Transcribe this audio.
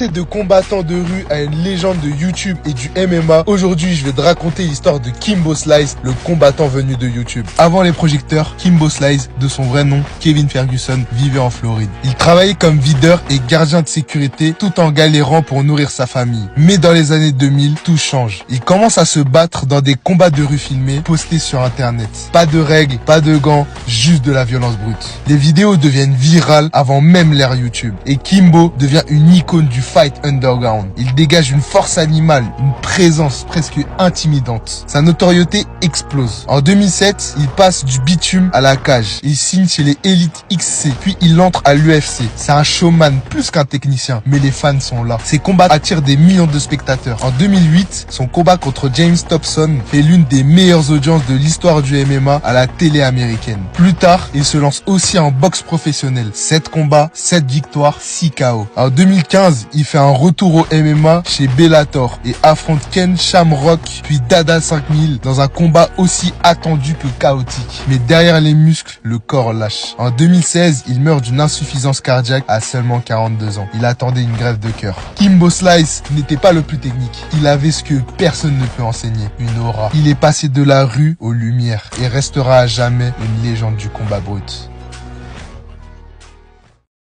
passé de combattant de rue à une légende de YouTube et du MMA, aujourd'hui je vais te raconter l'histoire de Kimbo Slice, le combattant venu de YouTube. Avant les projecteurs, Kimbo Slice, de son vrai nom, Kevin Ferguson, vivait en Floride. Il travaillait comme videur et gardien de sécurité tout en galérant pour nourrir sa famille. Mais dans les années 2000, tout change. Il commence à se battre dans des combats de rue filmés, postés sur internet. Pas de règles, pas de gants, juste de la violence brute. Les vidéos deviennent virales avant même l'ère YouTube. Et Kimbo devient une icône du fight underground. Il dégage une force animale, une présence presque intimidante. Sa notoriété explose. En 2007, il passe du bitume à la cage. Il signe chez les Elite XC, puis il entre à l'UFC. C'est un showman plus qu'un technicien, mais les fans sont là. Ses combats attirent des millions de spectateurs. En 2008, son combat contre James Dobson fait l'une des meilleures audiences de l'histoire du MMA à la télé américaine. Plus tard, il se lance aussi en boxe professionnelle. 7 combats, 7 victoires, 6 KO. En 2015, il fait un retour au MMA chez Bellator et affronte Ken Shamrock puis Dada 5000 dans un combat aussi attendu que chaotique. Mais derrière les muscles, le corps lâche. En 2016, il meurt d'une insuffisance cardiaque à seulement 42 ans. Il attendait une greffe de cœur. Kimbo Slice n'était pas le plus technique. Il avait ce que personne ne peut enseigner, une aura. Il est passé de la rue aux lumières et restera à jamais une légende du combat brut.